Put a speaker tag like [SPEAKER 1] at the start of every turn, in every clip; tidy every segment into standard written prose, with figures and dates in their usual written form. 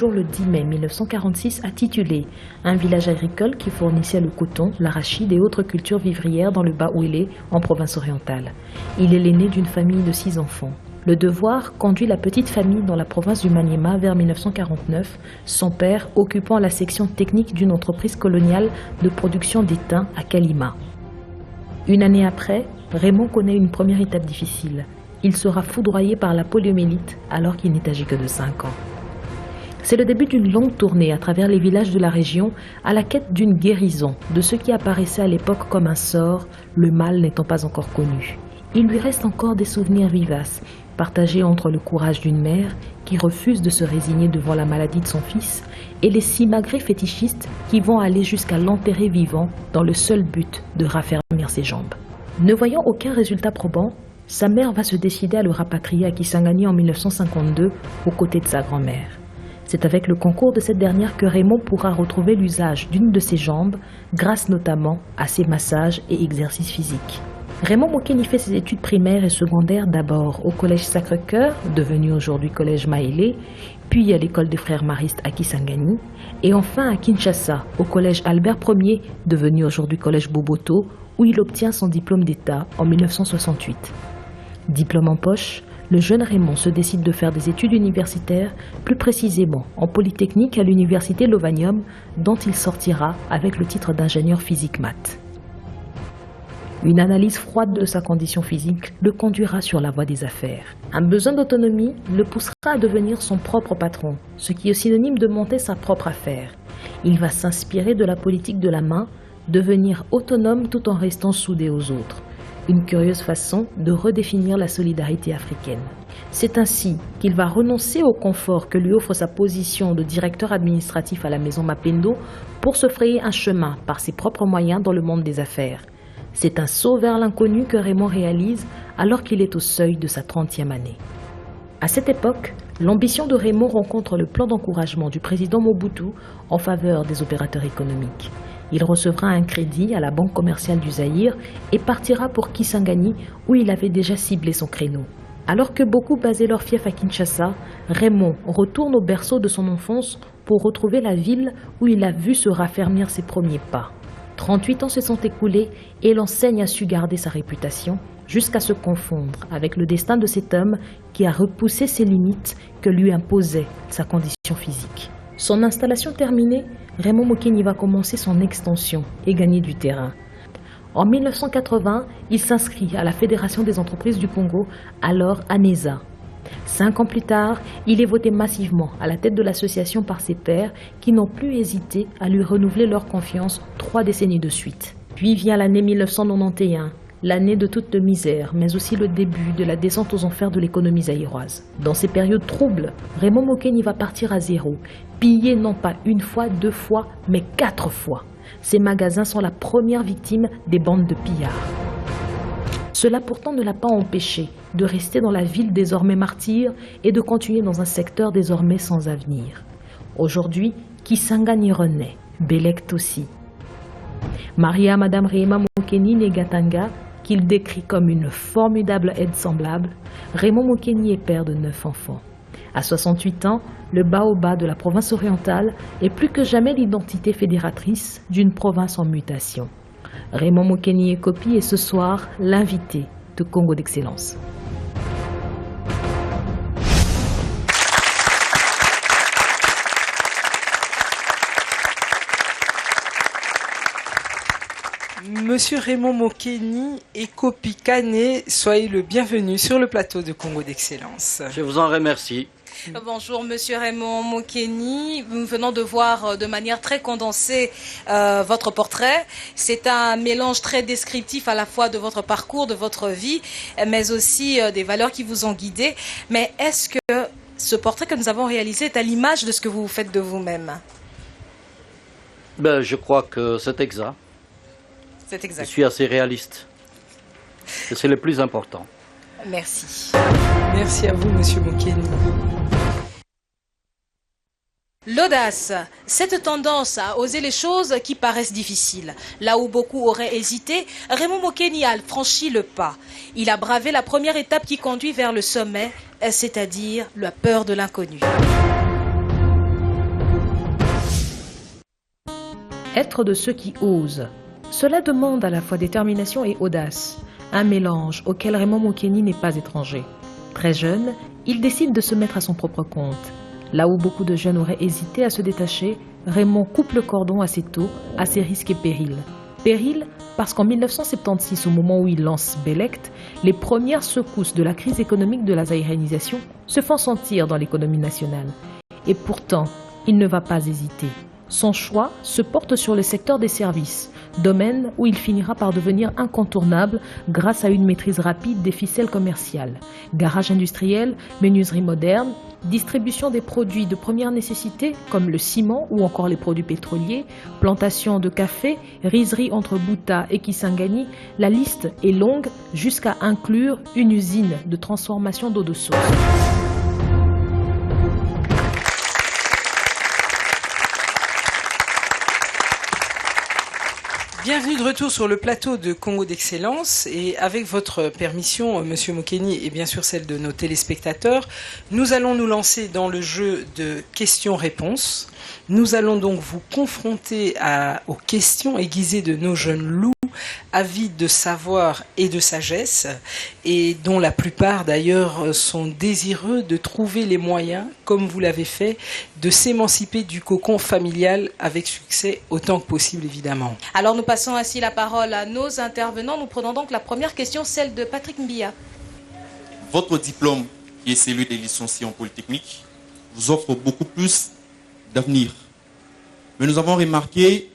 [SPEAKER 1] Le 10 mai 1946 à Titulé, un village agricole qui fournissait le coton, l'arachide et autres cultures vivrières dans le Bas-Ouélé, en province orientale. Il est l'aîné d'une famille de 6 enfants. Le devoir conduit la petite famille dans la province du Maniema vers 1949, son père occupant la section technique d'une entreprise coloniale de production d'étain à Kalima. Une année après, Raymond connaît une première étape difficile. Il sera foudroyé par la poliomyélite alors qu'il n'est âgé que de 5 ans. C'est le début d'une longue tournée à travers les villages de la région à la quête d'une guérison de ce qui apparaissait à l'époque comme un sort, le mal n'étant pas encore connu. Il lui reste encore des souvenirs vivaces, partagés entre le courage d'une mère qui refuse de se résigner devant la maladie de son fils et les simagrées fétichistes qui vont aller jusqu'à l'enterrer vivant dans le seul but de raffermir ses jambes. Ne voyant aucun résultat probant, sa mère va se décider à le rapatrier à Kisangani en 1952 aux côtés de sa grand-mère. C'est avec le concours de cette dernière que Raymond pourra retrouver l'usage d'une de ses jambes, grâce notamment à ses massages et exercices physiques. Raymond Mokeni fait ses études primaires et secondaires d'abord au collège Sacré-Cœur, devenu aujourd'hui collège Maélé, puis à l'école des frères maristes à Kisangani, et enfin à Kinshasa, au collège Albert Ier, devenu aujourd'hui collège Boboto, où il obtient son diplôme d'État en 1968. Diplôme en poche, le jeune Raymond se décide de faire des études universitaires, plus précisément en Polytechnique à l'université Lovanium, dont il sortira avec le titre d'ingénieur physique-maths. Une analyse froide de sa condition physique le conduira sur la voie des affaires. Un besoin d'autonomie le poussera à devenir son propre patron, ce qui est synonyme de monter sa propre affaire. Il va s'inspirer de la politique de la main, devenir autonome tout en restant soudé aux autres. Une curieuse façon de redéfinir la solidarité africaine. C'est ainsi qu'il va renoncer au confort que lui offre sa position de directeur administratif à la maison Mapendo pour se frayer un chemin par ses propres moyens dans le monde des affaires. C'est un saut vers l'inconnu que Raymond réalise alors qu'il est au seuil de sa 30e année. À cette époque, l'ambition de Raymond rencontre le plan d'encouragement du président Mobutu en faveur des opérateurs économiques. Il recevra un crédit à la Banque commerciale du Zaïre et partira pour Kisangani où il avait déjà ciblé son créneau. Alors que beaucoup basaient leur fief à Kinshasa, Raymond retourne au berceau de son enfance pour retrouver la ville où il a vu se raffermir ses premiers pas. 38 ans se sont écoulés et l'enseigne a su garder sa réputation jusqu'à se confondre avec le destin de cet homme qui a repoussé ses limites que lui imposait sa condition physique. Son installation terminée, Raymond Mokeni va commencer son extension et gagner du terrain. En 1980, il s'inscrit à la Fédération des entreprises du Congo, alors ANESA. 5 ans plus tard, il est voté massivement à la tête de l'association par ses pairs qui n'ont plus hésité à lui renouveler leur confiance 3 décennies de suite. Puis vient l'année 1991. L'année de toute misère, mais aussi le début de la descente aux enfers de l'économie zaïroise. Dans ces périodes troubles, Raymond Mokeni va partir à zéro, piller non pas 1 fois, 2 fois, mais 4 fois. Ces magasins sont la première victime des bandes de pillards. Cela pourtant ne l'a pas empêché de rester dans la ville désormais martyre et de continuer dans un secteur désormais sans avenir. Aujourd'hui, Kisangani renaît, Bélect aussi. Marié à Madame Rehema Mokeni Negatanga, qu'il décrit comme une formidable aide semblable, Raymond Mokeni est père de 9 enfants. À 68 ans, le baobab de la province orientale est plus que jamais l'identité fédératrice d'une province en mutation. Raymond Mokeni Ekopi est ce soir l'invité de Congo d'Excellence.
[SPEAKER 2] Monsieur Raymond Mokeni Ekopi Kane, soyez le bienvenu sur le plateau de Congo d'Excellence.
[SPEAKER 3] Je vous en remercie.
[SPEAKER 4] Bonjour Monsieur Raymond Mokeni, nous venons de voir de manière très condensée votre portrait. C'est un mélange très descriptif à la fois de votre parcours, de votre vie, mais aussi des valeurs qui vous ont guidé. Mais est-ce que ce portrait que nous avons réalisé est à l'image de ce que vous faites de vous-même?
[SPEAKER 3] Je crois que c'est exact.
[SPEAKER 4] C'est exact.
[SPEAKER 3] Je suis assez réaliste. Et c'est le plus important.
[SPEAKER 4] Merci.
[SPEAKER 2] Merci à vous, Monsieur Mokeni.
[SPEAKER 4] L'audace, cette tendance à oser les choses qui paraissent difficiles. Là où beaucoup auraient hésité, Raymond Mokeni a franchi le pas. Il a bravé la première étape qui conduit vers le sommet, c'est-à-dire la peur de l'inconnu.
[SPEAKER 1] être de ceux qui osent. Cela demande à la fois détermination et audace, un mélange auquel Raymond Mokeni n'est pas étranger. Très jeune, il décide de se mettre à son propre compte. Là où beaucoup de jeunes auraient hésité à se détacher, Raymond coupe le cordon assez tôt, à ses risques et périls. Périls parce qu'en 1976, au moment où il lance Belect, les premières secousses de la crise économique de la zaïrénisation se font sentir dans l'économie nationale. Et pourtant, il ne va pas hésiter. Son choix se porte sur le secteur des services, domaine où il finira par devenir incontournable grâce à une maîtrise rapide des ficelles commerciales. Garage industriel, menuiserie moderne, distribution des produits de première nécessité comme le ciment ou encore les produits pétroliers, plantation de café, rizerie entre Bouta et Kisangani, la liste est longue jusqu'à inclure une usine de transformation d'eau de source.
[SPEAKER 2] Bienvenue de retour sur le plateau de Congo d'Excellence et avec votre permission, Monsieur Mokeni, et bien sûr celle de nos téléspectateurs, nous allons nous lancer dans le jeu de questions-réponses. Nous allons donc vous confronter aux questions aiguisées de nos jeunes loups, avides de savoir et de sagesse, et dont la plupart d'ailleurs sont désireux de trouver les moyens, comme vous l'avez fait, de s'émanciper du cocon familial avec succès autant que possible évidemment.
[SPEAKER 4] Alors nous passons ainsi la parole à nos intervenants. Nous prenons donc la première question, celle de Patrick Mbia.
[SPEAKER 5] Votre diplôme, qui est celui des licenciés en Polytechnique, vous offre beaucoup plus d'avenir. Mais nous avons remarqué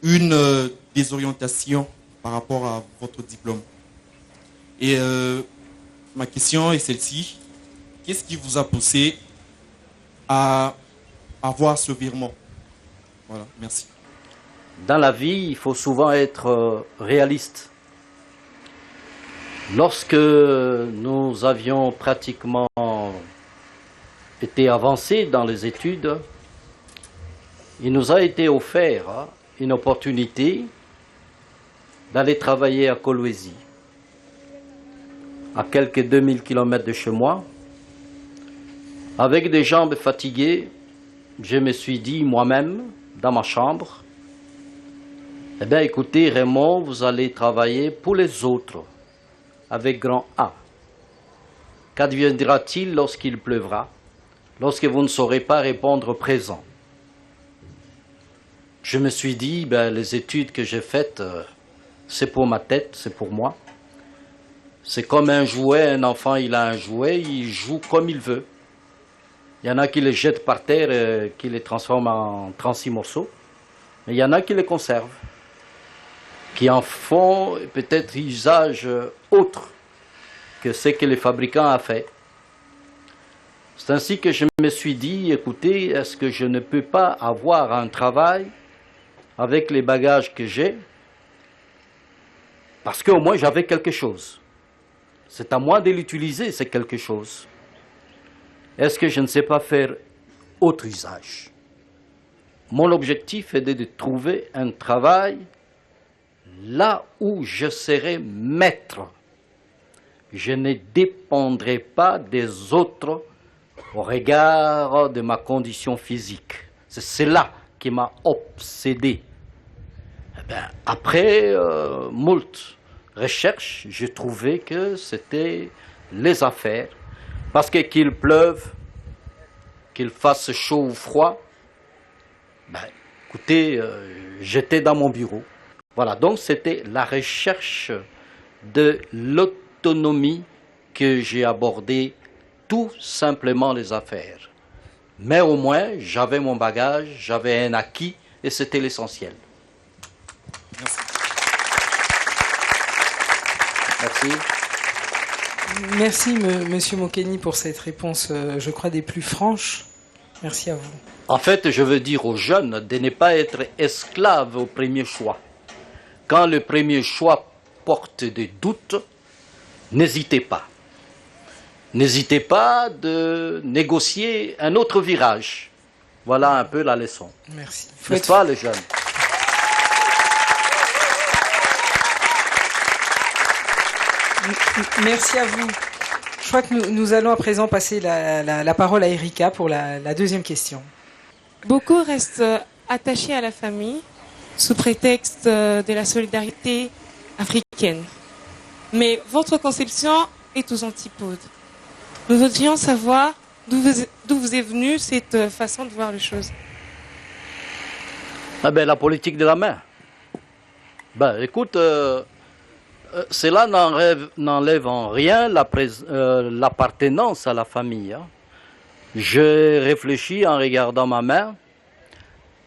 [SPEAKER 5] une désorientation par rapport à votre diplôme. Et ma question est celle-ci. Qu'est-ce qui vous a poussé à avoir ce virement? Voilà, merci.
[SPEAKER 3] Dans la vie, il faut souvent être réaliste. Lorsque nous avions pratiquement été avancés dans les études, il nous a été offert une opportunité d'aller travailler à Kolwezi, à quelques 2000 km de chez moi. Avec des jambes fatiguées, je me suis dit moi-même, dans ma chambre, eh bien écoutez Raymond, vous allez travailler pour les autres, avec grand A. Qu'adviendra-t-il lorsqu'il pleuvra, lorsque vous ne saurez pas répondre présent? Je me suis dit, les études que j'ai faites, c'est pour ma tête, c'est pour moi. C'est comme un jouet, un enfant il a un jouet, il joue comme il veut. Il y en a qui les jettent par terre, qui les transforment en 36 morceaux. Mais il y en a qui les conservent, qui en font peut-être usage autre que ce que les fabricants ont fait. C'est ainsi que je me suis dit, écoutez, est-ce que je ne peux pas avoir un travail avec les bagages que j'ai, parce qu'au moins j'avais quelque chose. C'est à moi de l'utiliser, c'est quelque chose. Est-ce que je ne sais pas faire autre usage? Mon objectif est de trouver un travail là où je serai maître. Je ne dépendrai pas des autres au regard de ma condition physique. C'est cela qui m'a obsédé. Après moult recherches, j'ai trouvé que c'était les affaires. Parce que qu'il pleuve, qu'il fasse chaud ou froid, écoutez, j'étais dans mon bureau. Voilà, donc c'était la recherche de l'autonomie que j'ai abordé, tout simplement les affaires. Mais au moins, j'avais mon bagage, j'avais un acquis, et c'était l'essentiel. Merci.
[SPEAKER 2] Merci, Monsieur Mokeni, pour cette réponse, je crois, des plus franches. Merci à vous.
[SPEAKER 3] En fait, je veux dire aux jeunes de ne pas être esclaves au premier choix. Quand le premier choix porte des doutes, n'hésitez pas. N'hésitez pas de négocier un autre virage. Voilà un peu la leçon.
[SPEAKER 2] Merci.
[SPEAKER 3] N'est-ce pas, les jeunes?
[SPEAKER 2] Merci à vous. Je crois que nous allons à présent passer la parole à Erika pour la deuxième question.
[SPEAKER 6] Beaucoup restent attaché à la famille sous prétexte de la solidarité africaine. Mais votre conception est aux antipodes. Nous voudrions savoir d'où vous est venue cette façon de voir les choses.
[SPEAKER 3] Ah ben, la politique de la main. Ben, écoute, cela n'enlève en rien l'appartenance à la famille. Hein. J'ai réfléchi en regardant ma main.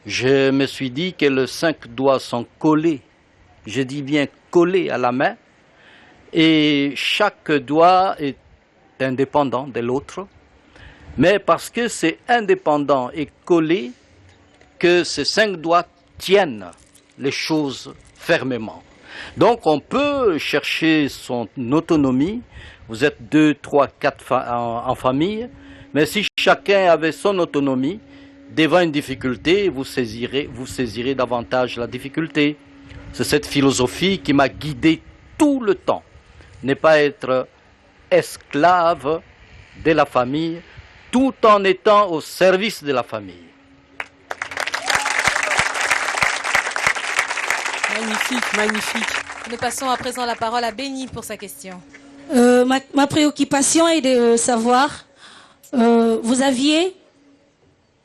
[SPEAKER 3] Je me suis dit que les 5 doigts sont collés. Je dis bien collés à la main. Et chaque doigt est indépendant de l'autre. Mais parce que c'est indépendant et collé, que ces 5 doigts tiennent les choses fermement. Donc on peut chercher son autonomie. Vous êtes 2, 3, 4 en famille. Mais si chacun avait son autonomie, devant une difficulté, vous saisirez davantage la difficulté. C'est cette philosophie qui m'a guidé tout le temps. Ne pas être esclave de la famille, tout en étant au service de la famille.
[SPEAKER 2] Magnifique, magnifique.
[SPEAKER 4] Nous passons à présent la parole à Béni pour sa question.
[SPEAKER 7] Ma préoccupation est de savoir, vous aviez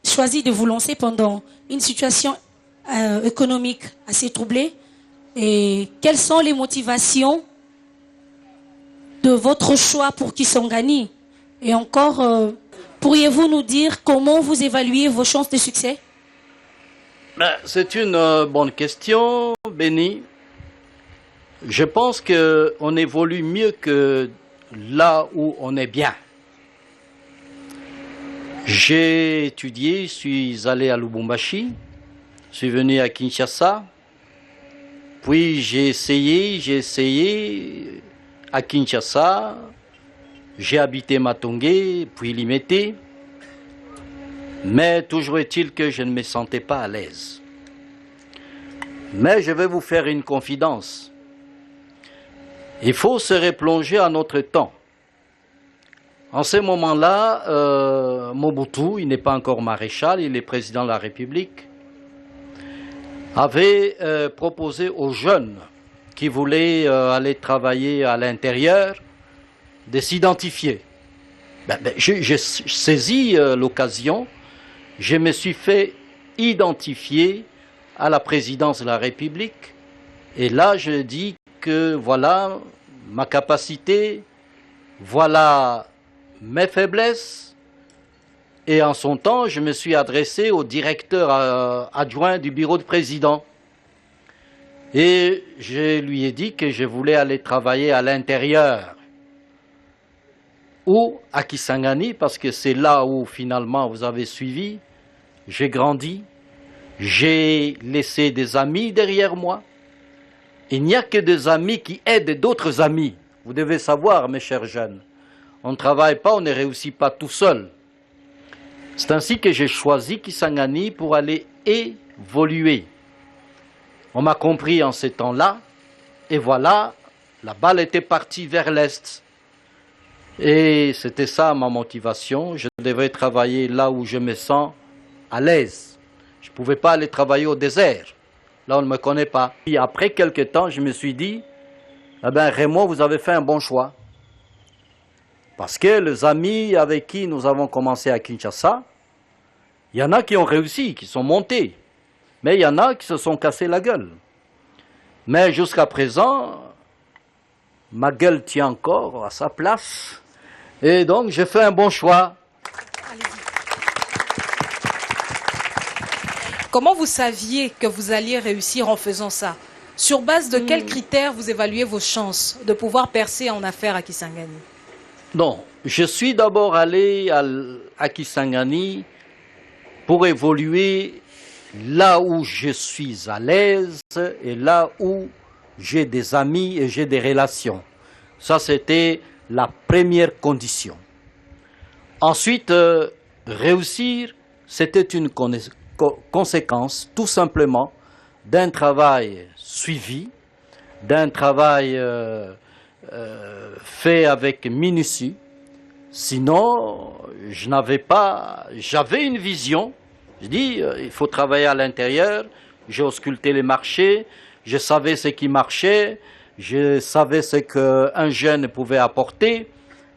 [SPEAKER 7] choisi de vous lancer pendant une situation économique assez troublée. Et quelles sont les motivations de votre choix pour Kisangani? Et encore, pourriez-vous nous dire comment vous évaluez vos chances de succès?
[SPEAKER 3] C'est une bonne question, Béni. Je pense qu'on évolue mieux que là où on est bien. J'ai étudié, je suis allé à Lubumbashi, je suis venu à Kinshasa, puis j'ai essayé à Kinshasa, j'ai habité Matongé, puis Limete, mais toujours est-il que je ne me sentais pas à l'aise. Mais je vais vous faire une confidence. Il faut se replonger à notre temps. En ce moment-là, Mobutu, il n'est pas encore maréchal, il est président de la République, avait proposé aux jeunes qui voulaient aller travailler à l'intérieur de s'identifier. J'ai saisi l'occasion, je me suis fait identifier à la présidence de la République, et là je dis que voilà ma capacité, voilà mes faiblesses, et en son temps, je me suis adressé au directeur adjoint du bureau de président. Et je lui ai dit que je voulais aller travailler à l'intérieur, ou à Kisangani, parce que c'est là où finalement vous avez suivi. J'ai grandi, j'ai laissé des amis derrière moi. Il n'y a que des amis qui aident d'autres amis. Vous devez savoir, mes chers jeunes. On ne travaille pas, on ne réussit pas tout seul. C'est ainsi que j'ai choisi Kisangani pour aller évoluer. On m'a compris en ces temps-là, et voilà, la balle était partie vers l'Est. Et c'était ça ma motivation, je devais travailler là où je me sens à l'aise. Je ne pouvais pas aller travailler au désert, là on ne me connaît pas. Puis après quelques temps, je me suis dit, eh bien Raymond, vous avez fait un bon choix. Parce que les amis avec qui nous avons commencé à Kinshasa, il y en a qui ont réussi, qui sont montés. Mais il y en a qui se sont cassés la gueule. Mais jusqu'à présent, ma gueule tient encore à sa place. Et donc, j'ai fait un bon choix.
[SPEAKER 4] Comment vous saviez que vous alliez réussir en faisant ça? Sur base de quels critères vous évaluez vos chances de pouvoir percer en affaires à Kisangani?
[SPEAKER 3] Non, je suis d'abord allé à Kisangani pour évoluer là où je suis à l'aise et là où j'ai des amis et j'ai des relations. Ça, c'était la première condition. Ensuite, réussir, c'était une conséquence tout simplement d'un travail suivi, d'un travail fait avec minutie. Sinon, j'avais une vision, Je dis, il faut travailler à l'intérieur. J'ai ausculté les marchés, je savais ce qui marchait, je savais ce qu'un jeune pouvait apporter.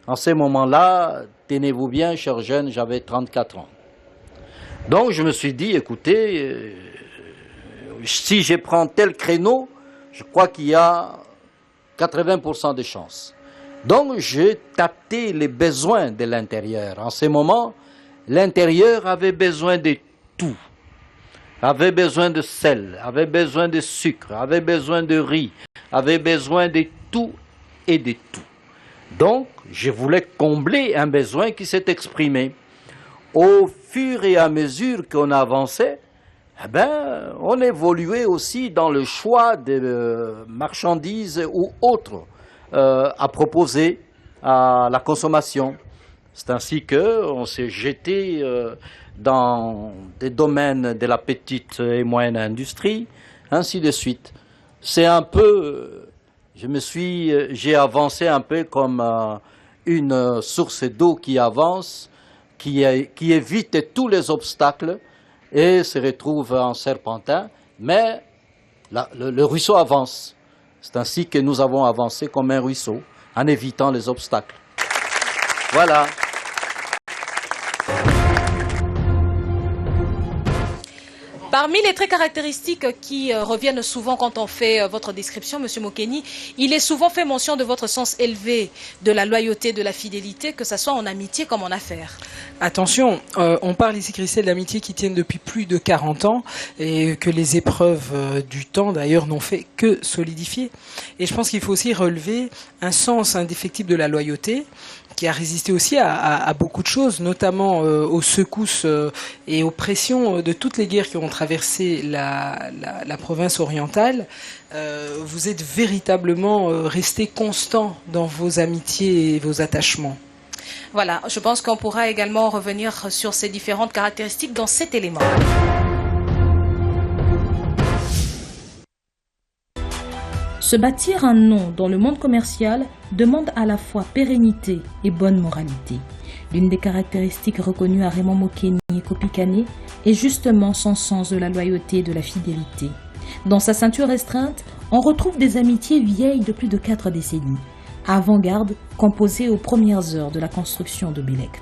[SPEAKER 3] En ce moment-là, tenez-vous bien, cher jeune, j'avais 34 ans. Donc je me suis dit, écoutez, si je prends tel créneau, je crois qu'il y a 80% de chances. Donc j'ai tapé les besoins de l'intérieur. En ce moment, l'intérieur avait besoin de tout. Avait besoin de sel, avait besoin de sucre, avait besoin de riz, avait besoin de tout et de tout. Donc, je voulais combler un besoin qui s'est exprimé. Au fur et à mesure qu'on avançait, on évoluait aussi dans le choix de marchandises ou autres à proposer à la consommation. C'est ainsi qu'on s'est jeté dans des domaines de la petite et moyenne industrie, ainsi de suite. C'est un peu, j'ai avancé un peu comme une source d'eau qui avance, qui évite tous les obstacles et se retrouve en serpentin, mais le ruisseau avance. C'est ainsi que nous avons avancé comme un ruisseau, en évitant les obstacles. Voilà.
[SPEAKER 4] Parmi les traits caractéristiques qui reviennent souvent quand on fait votre description, M. Mokeni, il est souvent fait mention de votre sens élevé, de la loyauté, de la fidélité, que ce soit en amitié comme en affaires.
[SPEAKER 2] Attention, on parle ici, Christelle, d'amitié qui tiennent depuis plus de 40 ans et que les épreuves du temps, d'ailleurs, n'ont fait que solidifier. Et je pense qu'il faut aussi relever un sens indéfectible de la loyauté, qui a résisté aussi à beaucoup de choses, notamment aux secousses et aux pressions de toutes les guerres qui ont traversé la province orientale. Vous êtes véritablement resté constant dans vos amitiés et vos attachements.
[SPEAKER 4] Voilà, je pense qu'on pourra également revenir sur ces différentes caractéristiques dans cet élément.
[SPEAKER 1] Se bâtir un nom dans le monde commercial demande à la fois pérennité et bonne moralité. L'une des caractéristiques reconnues à Raymond Mokeni et Kopi Kane est justement son sens de la loyauté et de la fidélité. Dans sa ceinture restreinte, on retrouve des amitiés vieilles de plus de 4 décennies, avant-garde composées aux premières heures de la construction de Bilect.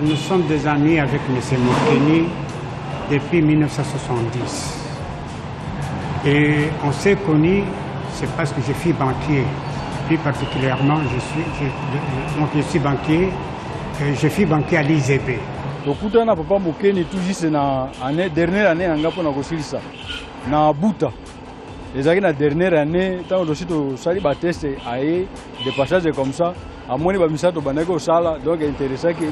[SPEAKER 8] Nous sommes des amis avec M. Mokeni depuis 1970. Et on s'est connus. C'est parce que je suis banquier. Plus particulièrement, je suis banquier. Je suis banquier à l'IZB.
[SPEAKER 9] Tokutana papa Mokeni tout juste na dernière année nanga pona kosilisa na buta. Ezaki na dernière année tant aussi to sali ba test aye de passage comme ça amoni ba misato banako sala donc intéressant qu'il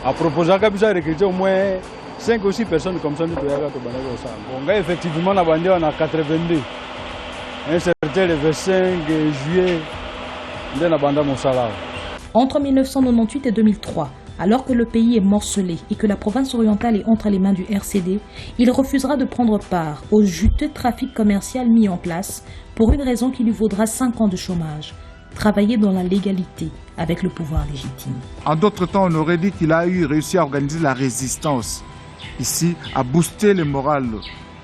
[SPEAKER 9] a proposé kabisa recruter au moins 5 ou 6 personnes comme ça nous to yaka to banako sala. Bon gars effectivement na bandi on a 82. Un certain le 25 juillet,
[SPEAKER 1] entre 1998 et 2003, alors que le pays est morcelé et que la province orientale est entre les mains du RCD, il refusera de prendre part au juteux trafic commercial mis en place pour une raison qui lui vaudra 5 ans de chômage. Travailler dans la légalité avec le pouvoir légitime.
[SPEAKER 10] En d'autres temps, on aurait dit qu'il a réussi à organiser la résistance ici, à booster le moral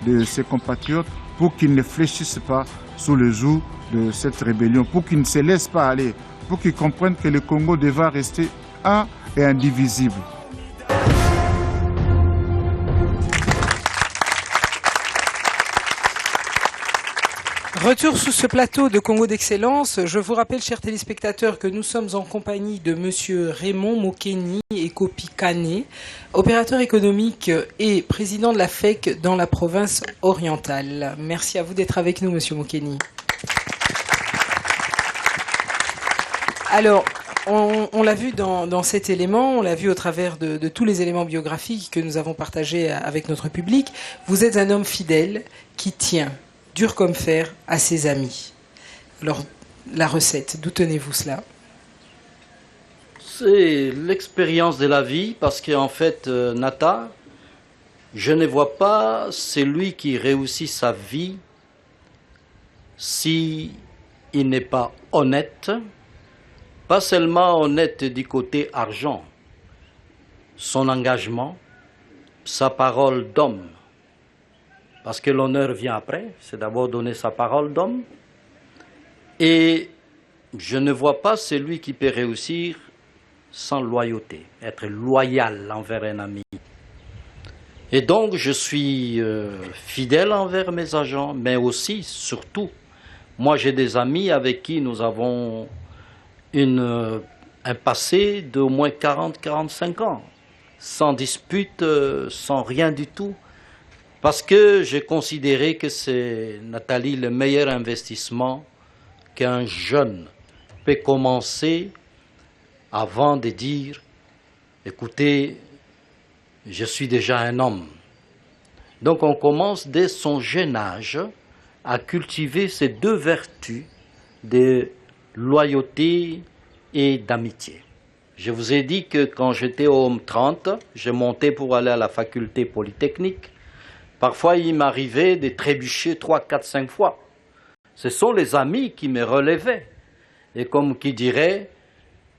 [SPEAKER 10] de ses compatriotes pour qu'ils ne fléchissent pas sous le joug de cette rébellion, pour qu'ils ne se laissent pas aller, pour qu'ils comprennent que le Congo devra rester un et indivisible.
[SPEAKER 2] Retour sous ce plateau de Congo d'Excellence. Je vous rappelle, chers téléspectateurs, que nous sommes en compagnie de Monsieur Raymond Mokeni et Kopi Kane, opérateur économique et président de la FEC dans la province orientale. Merci à vous d'être avec nous, Monsieur Mokeni. Alors, on l'a vu dans cet élément, on l'a vu au travers de tous les éléments biographiques que nous avons partagés avec notre public. Vous êtes un homme fidèle qui tient dur comme fer à ses amis. Alors, la recette, d'où tenez-vous cela?
[SPEAKER 3] C'est l'expérience de la vie, parce qu'en fait, Nata, je ne vois pas celui qui réussit sa vie si il n'est pas honnête, pas seulement honnête du côté argent, son engagement, sa parole d'homme. Parce que l'honneur vient après, c'est d'abord donner sa parole d'homme. Et je ne vois pas celui qui peut réussir sans loyauté, être loyal envers un ami. Et donc je suis fidèle envers mes agents, mais aussi, surtout, moi j'ai des amis avec qui nous avons un passé d'au moins 40-45 ans, sans dispute, sans rien du tout. Parce que j'ai considéré que c'est, Nathalie, le meilleur investissement qu'un jeune peut commencer avant de dire « Écoutez, je suis déjà un homme ». Donc on commence dès son jeune âge à cultiver ces deux vertus de loyauté et d'amitié. Je vous ai dit que quand j'étais au 30, je montais pour aller à la faculté polytechnique. Parfois, il m'arrivait de trébucher 3, 4, 5 fois. Ce sont les amis qui me relevaient. Et comme qui dirait,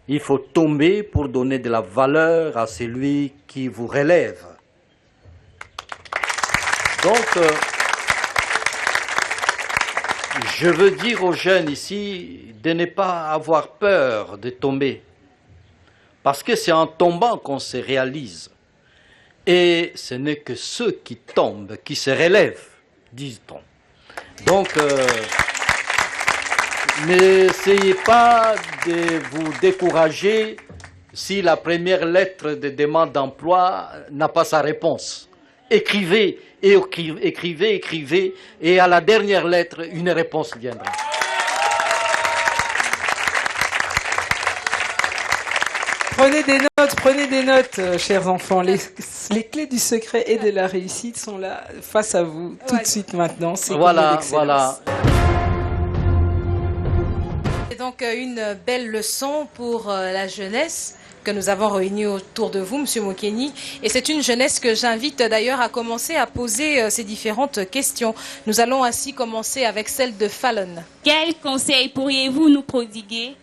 [SPEAKER 3] il faut tomber pour donner de la valeur à celui qui vous relève. Donc, je veux dire aux jeunes ici de ne pas avoir peur de tomber. Parce que c'est en tombant qu'on se réalise. Et ce n'est que ceux qui tombent, qui se relèvent, dit-on. Donc, n'essayez pas de vous décourager si la première lettre de demande d'emploi n'a pas sa réponse. Écrivez, et écrivez, et à la dernière lettre, une réponse viendra.
[SPEAKER 2] Prenez des notes, chers enfants. Les clés du secret et de la réussite sont là, face à vous, tout de suite maintenant. C'est
[SPEAKER 3] voilà.
[SPEAKER 4] C'est donc une belle leçon pour la jeunesse que nous avons réunie autour de vous, Monsieur Mokeni. Et c'est une jeunesse que j'invite d'ailleurs à commencer à poser ces différentes questions. Nous allons ainsi commencer avec celle de Fallon.
[SPEAKER 11] Quels conseils pourriez-vous nous prodiguer,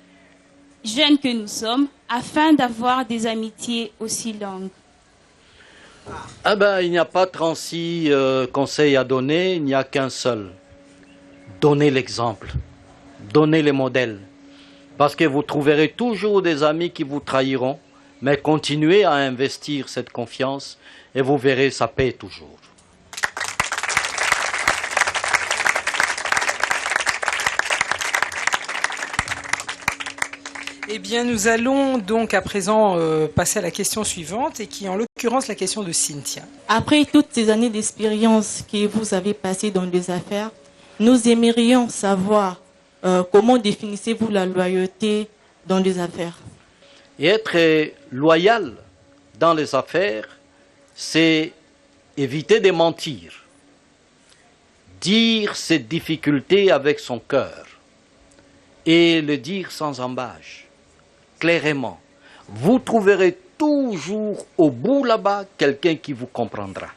[SPEAKER 11] jeunes que nous sommes, afin d'avoir des amitiés aussi longues?
[SPEAKER 3] Il n'y a pas 36 conseils à donner, il n'y a qu'un seul. Donnez l'exemple, donnez les modèles. Parce que vous trouverez toujours des amis qui vous trahiront, mais continuez à investir cette confiance et vous verrez, ça paie toujours.
[SPEAKER 2] Eh bien, nous allons donc à présent passer à la question suivante, et qui est en l'occurrence la question de Cynthia.
[SPEAKER 6] Après toutes ces années d'expérience que vous avez passées dans les affaires, nous aimerions savoir comment définissez-vous la loyauté dans les affaires?
[SPEAKER 3] Et être loyal dans les affaires, c'est éviter de mentir, dire ses difficultés avec son cœur et le dire sans embâche, clairement. Vous trouverez toujours au bout là-bas quelqu'un qui vous comprendra.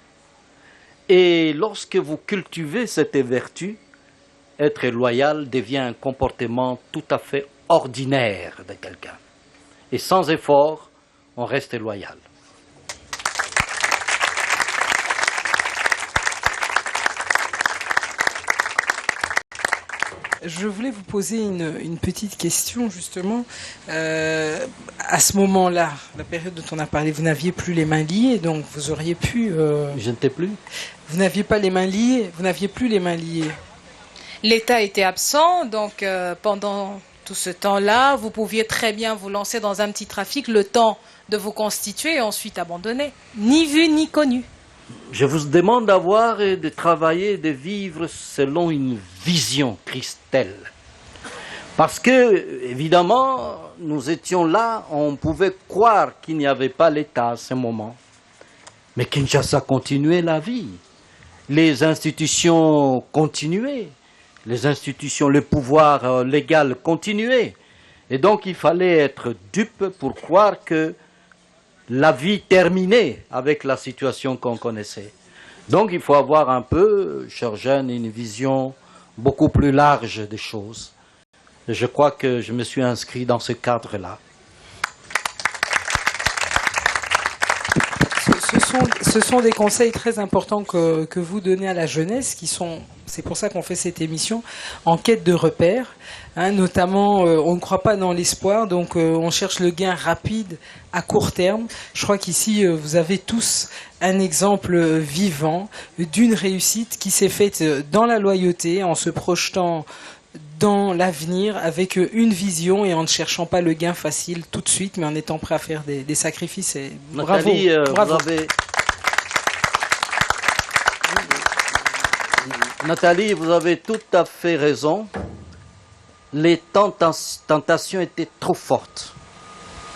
[SPEAKER 3] Et lorsque vous cultivez cette vertu, être loyal devient un comportement tout à fait ordinaire de quelqu'un. Et sans effort, on reste loyal.
[SPEAKER 2] Je voulais vous poser une petite question, justement. À ce moment-là, la période dont on a parlé, vous n'aviez plus les mains liées, donc vous auriez pu...
[SPEAKER 3] Je n'étais plus.
[SPEAKER 2] Vous n'aviez pas les mains liées, vous n'aviez plus les mains liées.
[SPEAKER 4] L'État était absent, donc pendant tout ce temps-là, vous pouviez très bien vous lancer dans un petit trafic, le temps de vous constituer et ensuite abandonner. Ni vu ni connu.
[SPEAKER 3] Je vous demande d'avoir et de travailler, de vivre selon une vision Christelle. Parce que, évidemment, nous étions là, on pouvait croire qu'il n'y avait pas l'État à ce moment. Mais Kinshasa continuait la vie. Les institutions continuaient. Les institutions, le pouvoir légal continuait. Et donc il fallait être dupe pour croire que la vie terminait avec la situation qu'on connaissait. Donc il faut avoir un peu, chers jeunes, une vision beaucoup plus large des choses. Et je crois que je me suis inscrit dans ce cadre-là.
[SPEAKER 2] ce sont des conseils très importants que vous donnez à la jeunesse, c'est pour ça qu'on fait cette émission, en quête de repères. Hein, notamment, on ne croit pas dans l'espoir, donc on cherche le gain rapide à court terme. Je crois qu'ici, vous avez tous un exemple vivant d'une réussite qui s'est faite dans la loyauté, en se projetant dans l'avenir avec une vision et en ne cherchant pas le gain facile tout de suite, mais en étant prêt à faire des sacrifices. Et
[SPEAKER 3] Nathalie,
[SPEAKER 2] bravo.
[SPEAKER 3] Nathalie, vous avez tout à fait raison. Les tentations étaient trop fortes.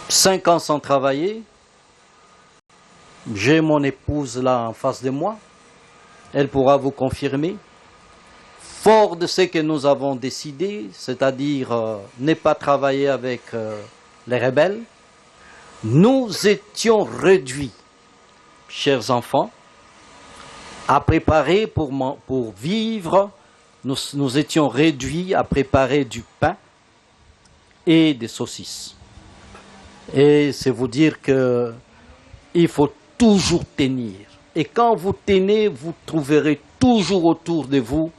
[SPEAKER 3] 5 ans sans travailler. J'ai mon épouse là en face de moi. Elle pourra vous confirmer. Fort de ce que nous avons décidé, c'est-à-dire ne pas travailler avec les rebelles, nous étions réduits, chers enfants, à préparer pour vivre. Nous étions réduits à préparer du pain et des saucisses. Et c'est vous dire qu'il faut toujours tenir. Et quand vous tenez, vous trouverez toujours autour de vous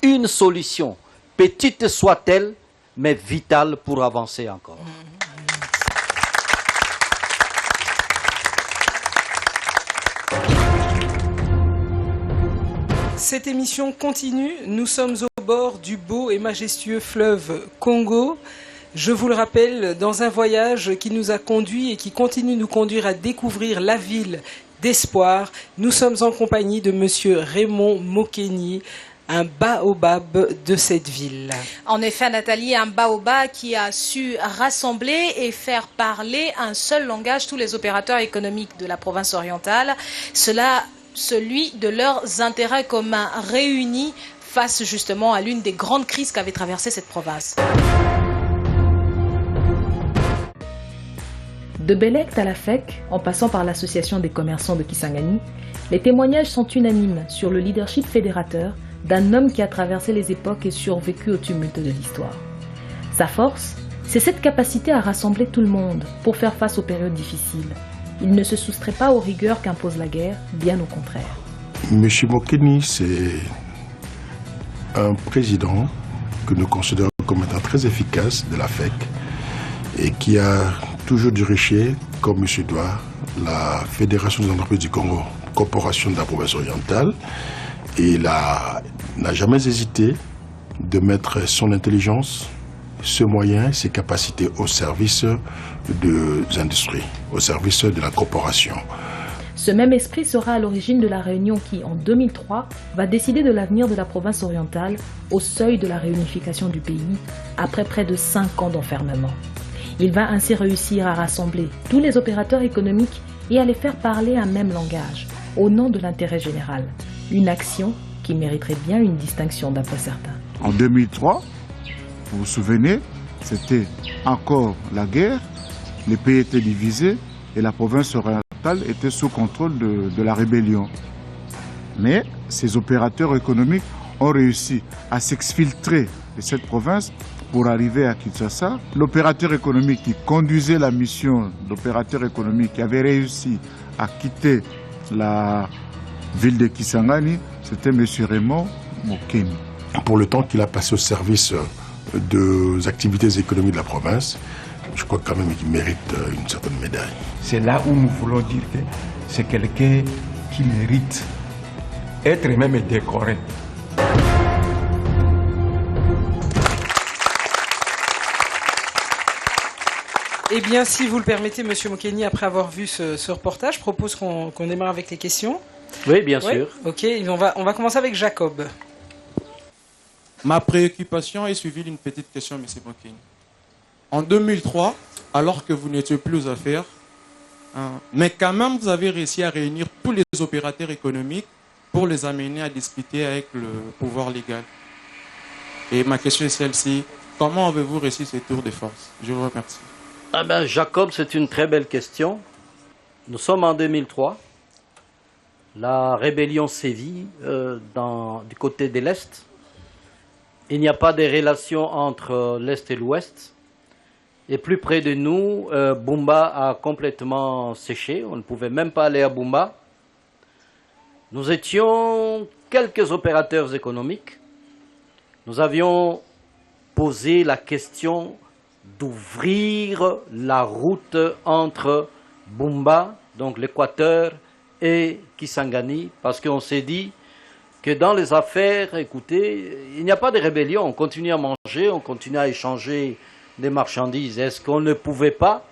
[SPEAKER 3] une solution, petite soit-elle, mais vitale pour avancer encore.
[SPEAKER 2] Cette émission continue. Nous sommes au bord du beau et majestueux fleuve Congo. Je vous le rappelle, dans un voyage qui nous a conduits et qui continue de nous conduire à découvrir la ville d'espoir. Nous sommes en compagnie de Monsieur Raymond Mokeni, un baobab de cette ville.
[SPEAKER 4] En effet, Nathalie, un baobab qui a su rassembler et faire parler un seul langage tous les opérateurs économiques de la province orientale. Celui de leurs intérêts communs réunis face justement à l'une des grandes crises qu'avait traversée cette province.
[SPEAKER 1] De Bélect à la FEC, en passant par l'Association des commerçants de Kisangani, les témoignages sont unanimes sur le leadership fédérateur d'un homme qui a traversé les époques et survécu au tumulte de l'histoire. Sa force, c'est cette capacité à rassembler tout le monde pour faire face aux périodes difficiles. Il ne se soustrait pas aux rigueurs qu'impose la guerre, bien au contraire.
[SPEAKER 12] Monsieur Mokeni, c'est un président que nous considérons comme étant très efficace de la FEC et qui a toujours dirigé, comme monsieur doit, la Fédération des entreprises du Congo, corporation de la province orientale. Et il n'a jamais hésité de mettre son intelligence, ce moyen, ses capacités au service des industries, au service de la corporation.
[SPEAKER 1] Ce même esprit sera à l'origine de la réunion qui, en 2003, va décider de l'avenir de la province orientale au seuil de la réunification du pays, après près de 5 ans d'enfermement. Il va ainsi réussir à rassembler tous les opérateurs économiques et à les faire parler un même langage, au nom de l'intérêt général. Une action qui mériterait bien une distinction d'après certains.
[SPEAKER 10] En 2003, vous vous souvenez, c'était encore la guerre, les pays étaient divisés et la province orientale était sous contrôle de la rébellion. Mais ces opérateurs économiques ont réussi à s'exfiltrer de cette province pour arriver à Kinshasa. L'opérateur économique qui conduisait la mission d'opérateur économique qui avait réussi à quitter la ville de Kisangani, c'était M. Raymond Mokeni.
[SPEAKER 12] Pour le temps qu'il a passé au service des activités économiques de la province, je crois quand même qu'il mérite une certaine médaille.
[SPEAKER 13] C'est là où nous voulons dire que c'est quelqu'un qui mérite être même décoré.
[SPEAKER 2] Eh bien, si vous le permettez, Monsieur Mokeni, après avoir vu ce reportage, je propose qu'on démarre avec les questions.
[SPEAKER 3] Oui, bien sûr.
[SPEAKER 2] Ok, on va commencer avec Jacob.
[SPEAKER 5] Ma préoccupation est suivie d'une petite question, M. Mokeni. En 2003, alors que vous n'étiez plus aux affaires, mais quand même vous avez réussi à réunir tous les opérateurs économiques pour les amener à discuter avec le pouvoir légal. Et ma question est celle-ci, comment avez-vous réussi ce tour de force? Je vous remercie.
[SPEAKER 3] Ah ben, Jacob, c'est une très belle question. Nous sommes en 2003. La rébellion sévit du côté de l'Est. Il n'y a pas de relation entre l'Est et l'Ouest. Et plus près de nous, Bumba a complètement séché. On ne pouvait même pas aller à Bumba. Nous étions quelques opérateurs économiques. Nous avions posé la question d'ouvrir la route entre Bumba, donc l'Équateur, et Kisangani, parce qu'on s'est dit que dans les affaires, écoutez, il n'y a pas de rébellion, on continue à manger, on continue à échanger des marchandises. Est-ce qu'on ne pouvait pas,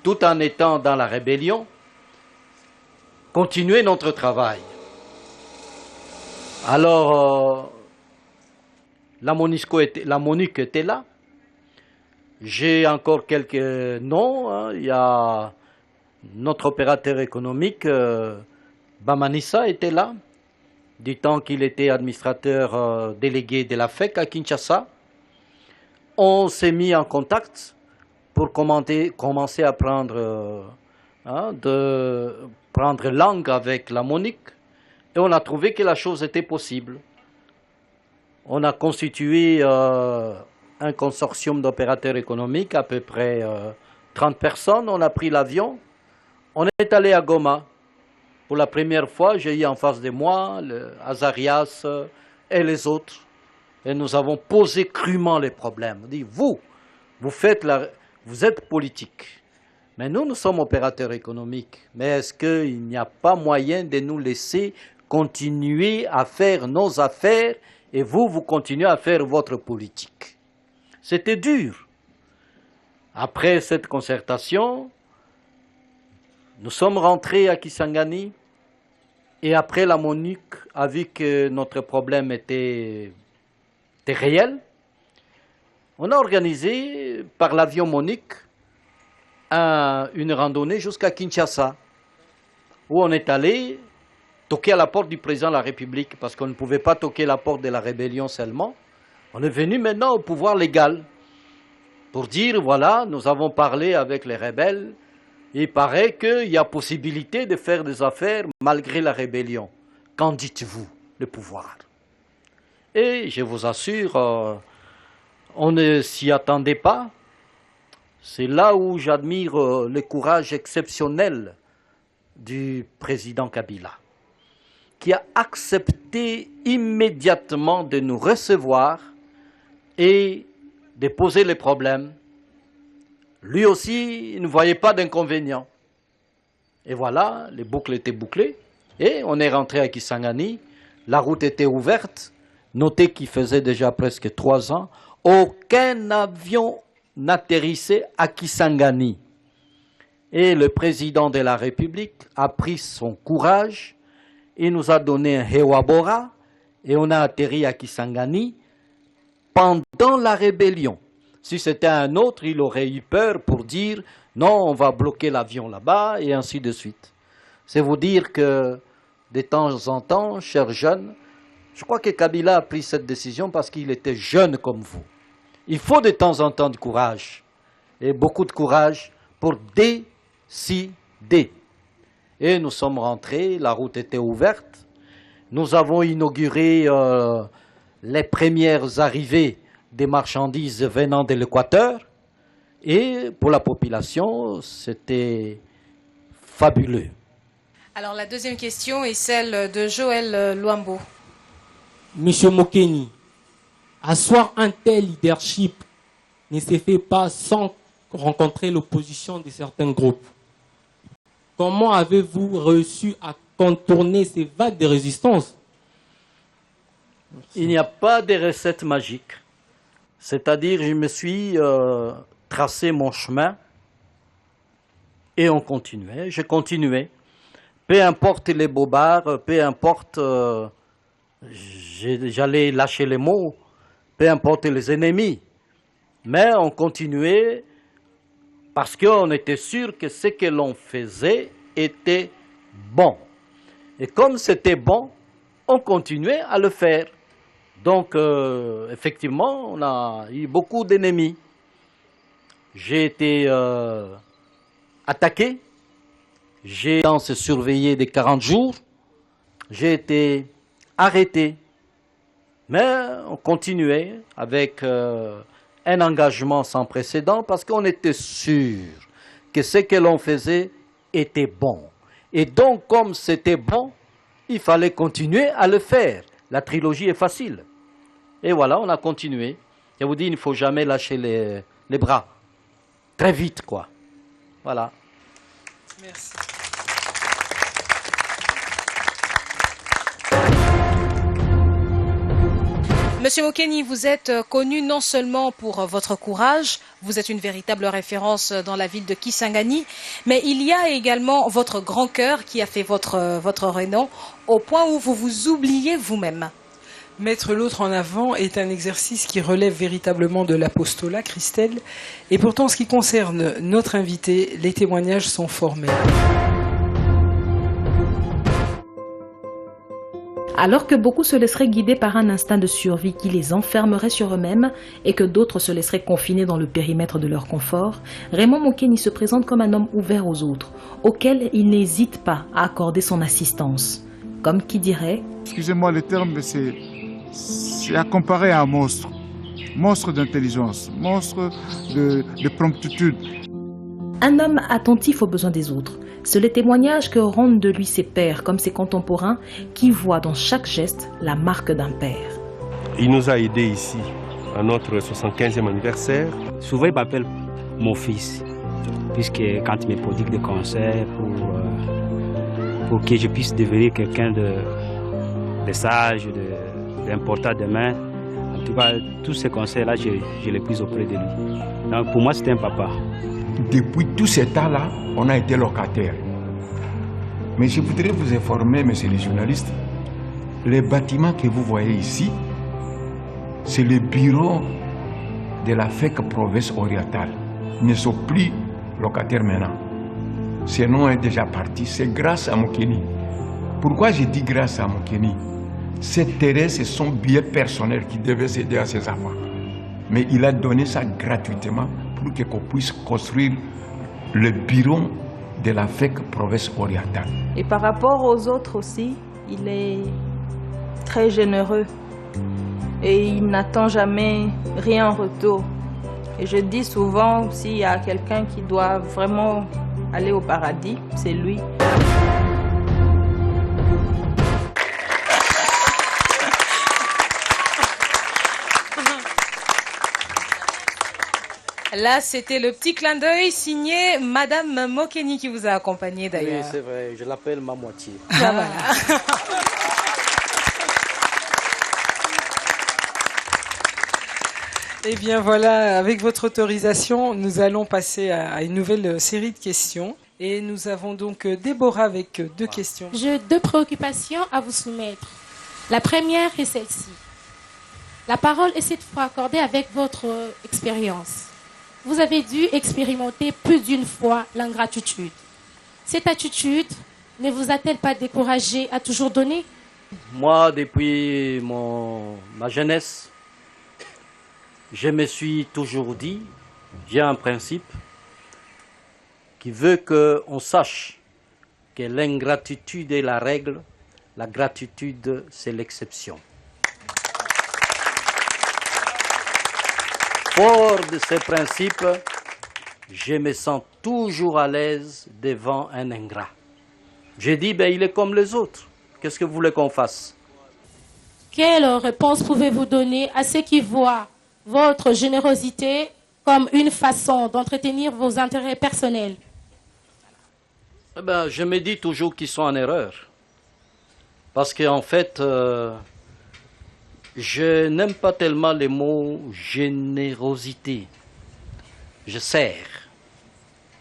[SPEAKER 3] tout en étant dans la rébellion, continuer notre travail? Alors, la MONUC était là. J'ai encore quelques noms, hein. Il y a notre opérateur économique, Bamanissa, était là, du temps qu'il était administrateur délégué de la FEC à Kinshasa. On s'est mis en contact pour commencer à prendre langue avec la MONUC, et on a trouvé que la chose était possible. On a constitué un consortium d'opérateurs économiques, à peu près 30 personnes. On a pris l'avion, on est allé à Goma. Pour la première fois, j'ai eu en face de moi le Azarias et les autres. Et nous avons posé crûment les problèmes. On dit, vous êtes politique, mais nous sommes opérateurs économiques. Mais est-ce qu'il n'y a pas moyen de nous laisser continuer à faire nos affaires et vous continuez à faire votre politique? C'était dur. Après cette concertation, nous sommes rentrés à Kisangani. Et après, la MONUC a vu que notre problème était réel. On a organisé par l'avion MONUC une randonnée jusqu'à Kinshasa, où on est allé toquer à la porte du président de la République, parce qu'on ne pouvait pas toquer la porte de la rébellion seulement. On est venu maintenant au pouvoir légal pour dire, voilà, nous avons parlé avec les rebelles. Il paraît qu'il y a possibilité de faire des affaires malgré la rébellion. Qu'en dites-vous, le pouvoir? Et je vous assure, on ne s'y attendait pas. C'est là où j'admire le courage exceptionnel du président Kabila, qui a accepté immédiatement de nous recevoir et de poser les problèmes. Lui aussi, il ne voyait pas d'inconvénient. Et voilà, les boucles étaient bouclées. Et on est rentré à Kisangani. La route était ouverte. Notez qu'il faisait déjà presque 3 ans. Aucun avion n'atterrissait à Kisangani. Et le président de la République a pris son courage. Il nous a donné un Hewabora. Et on a atterri à Kisangani pendant la rébellion. Si c'était un autre, il aurait eu peur pour dire « non, on va bloquer l'avion là-bas » et ainsi de suite. C'est vous dire que de temps en temps, chers jeunes, je crois que Kabila a pris cette décision parce qu'il était jeune comme vous. Il faut de temps en temps du courage, et beaucoup de courage pour décider. Et nous sommes rentrés, la route était ouverte, nous avons inauguré les premières arrivées des marchandises venant de l'Équateur, et pour la population, c'était fabuleux.
[SPEAKER 4] Alors la deuxième question est celle de Joël Luambo.
[SPEAKER 14] Monsieur Mokeni, asseoir un tel leadership ne se fait pas sans rencontrer l'opposition de certains groupes. Comment avez-vous réussi à contourner ces vagues de résistance?
[SPEAKER 3] Il n'y a pas de recette magique. C'est-à-dire, je me suis tracé mon chemin et on continuait, je continuais. Peu importe les bobards, peu importe, j'allais lâcher les mots, peu importe les ennemis. Mais on continuait parce qu'on était sûr que ce que l'on faisait était bon. Et comme c'était bon, on continuait à le faire. Donc, effectivement, on a eu beaucoup d'ennemis. J'ai été attaqué, j'ai été surveillé des 40 jours, j'ai été arrêté. Mais on continuait avec un engagement sans précédent parce qu'on était sûr que ce que l'on faisait était bon. Et donc, comme c'était bon, il fallait continuer à le faire. La trilogie est facile. Et voilà, on a continué. Je vous dis, il ne faut jamais lâcher les bras. Très vite, quoi. Voilà.
[SPEAKER 2] Merci.
[SPEAKER 4] Monsieur Mokeni, vous êtes connu non seulement pour votre courage, vous êtes une véritable référence dans la ville de Kisangani, mais il y a également votre grand cœur qui a fait votre renom au point où vous vous oubliez vous-même.
[SPEAKER 2] Mettre l'autre en avant est un exercice qui relève véritablement de l'apostolat, Christelle. Et pourtant, en ce qui concerne notre invité, les témoignages sont formels.
[SPEAKER 1] Alors que beaucoup se laisseraient guider par un instinct de survie qui les enfermerait sur eux-mêmes et que d'autres se laisseraient confiner dans le périmètre de leur confort, Raymond Mokeni se présente comme un homme ouvert aux autres, auquel il n'hésite pas à accorder son assistance. Comme qui dirait...
[SPEAKER 10] Excusez-moi le terme, mais c'est à comparer à un monstre. Monstre d'intelligence, monstre de promptitude.
[SPEAKER 1] Un homme attentif aux besoins des autres. C'est le témoignage que rendent de lui ses pairs comme ses contemporains qui voient dans chaque geste la marque d'un père.
[SPEAKER 15] Il nous a aidés ici à notre 75e anniversaire.
[SPEAKER 16] Souvent il m'appelle mon fils, puisque quand il me prodigue des conseils pour que je puisse devenir quelqu'un de sage, d'important demain. En tout cas, tous ces conseils-là, je les prise auprès de lui. Donc pour moi, c'était un papa.
[SPEAKER 13] Depuis tout ce temps-là, on a été locataires. Mais je voudrais vous informer, messieurs les journalistes, les bâtiments que vous voyez ici, c'est le bureau de la FEC province orientale. Ils ne sont plus locataires maintenant. Ce nom est déjà parti, c'est grâce à Mokeni. Pourquoi je dis grâce à Mokeni? Ces terrains, c'est son billet personnel qui devait s'aider à ses enfants. Mais il a donné ça gratuitement pour qu'on puisse construire le bureau de la FEC province orientale.
[SPEAKER 17] Et par rapport aux autres aussi, il est très généreux et il n'attend jamais rien en retour. Et je dis souvent, s'il y a quelqu'un qui doit vraiment aller au paradis, c'est lui.
[SPEAKER 4] Là, c'était le petit clin d'œil signé Madame Mokeni qui vous a accompagné d'ailleurs.
[SPEAKER 3] Oui, c'est vrai, je l'appelle ma moitié.
[SPEAKER 4] Ah, voilà.
[SPEAKER 2] Eh bien voilà, avec votre autorisation, nous allons passer à une nouvelle série de questions. Et nous avons donc Déborah avec deux questions.
[SPEAKER 18] J'ai deux préoccupations à vous soumettre. La première est celle-ci. La parole est cette fois accordée avec votre expérience. Vous avez dû expérimenter plus d'une fois l'ingratitude. Cette attitude ne vous a-t-elle pas découragé à toujours donner?
[SPEAKER 3] Moi, depuis ma jeunesse, je me suis toujours dit, j'ai un principe qui veut qu'on sache que l'ingratitude est la règle, la gratitude c'est l'exception. Fort de ces principes, je me sens toujours à l'aise devant un ingrat. J'ai dit, il est comme les autres. Qu'est-ce que vous voulez qu'on fasse?
[SPEAKER 18] Quelle réponse pouvez-vous donner à ceux qui voient votre générosité comme une façon d'entretenir vos intérêts personnels?
[SPEAKER 3] Je me dis toujours qu'ils sont en erreur. Parce qu'en fait, je n'aime pas tellement les mots générosité. Je sers.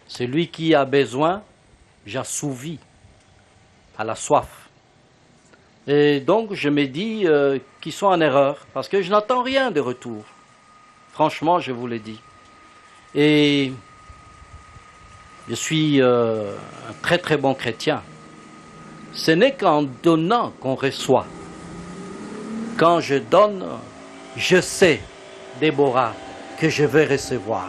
[SPEAKER 3] Celui qui a besoin, j'assouvis à la soif. Et donc, je me dis qu'ils sont en erreur, parce que je n'attends rien de retour. Franchement, je vous le dis. Et je suis un très très bon chrétien. Ce n'est qu'en donnant qu'on reçoit. Quand je donne, je sais, Déborah, que je vais recevoir.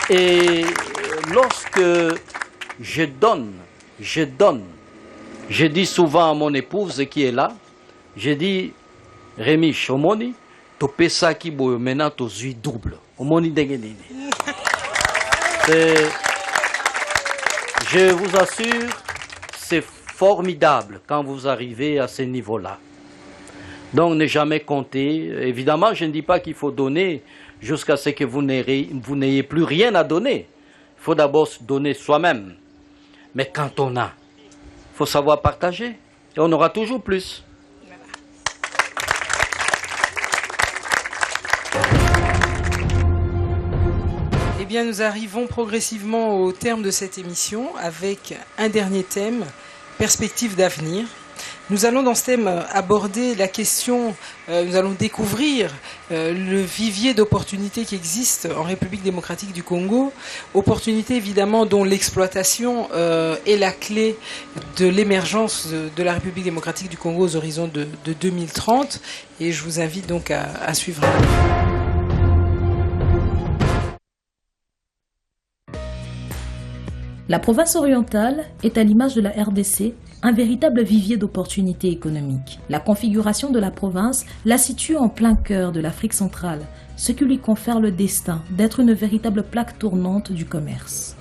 [SPEAKER 3] Et lorsque je donne, je dis souvent à mon épouse qui est là, je dis, Rémi, Chomoni, to pesa ki boyo mena to zui double. Omoni dengenini. Je vous assure, c'est formidable quand vous arrivez à ce niveau-là. Donc ne jamais compter. Évidemment, je ne dis pas qu'il faut donner jusqu'à ce que vous n'ayez plus rien à donner. Il faut d'abord se donner soi-même. Mais quand on a, il faut savoir partager. Et on aura toujours plus.
[SPEAKER 2] Eh bien, nous arrivons progressivement au terme de cette émission avec un dernier thème, perspective d'avenir. Nous allons dans ce thème aborder la question, nous allons découvrir le vivier d'opportunités qui existe en République démocratique du Congo, opportunités évidemment dont l'exploitation est la clé de l'émergence de la République démocratique du Congo aux horizons de 2030, et je vous invite donc à suivre.
[SPEAKER 1] La province orientale est à l'image de la RDC un véritable vivier d'opportunités économiques. La configuration de la province la situe en plein cœur de l'Afrique centrale, ce qui lui confère le destin d'être une véritable plaque tournante du commerce.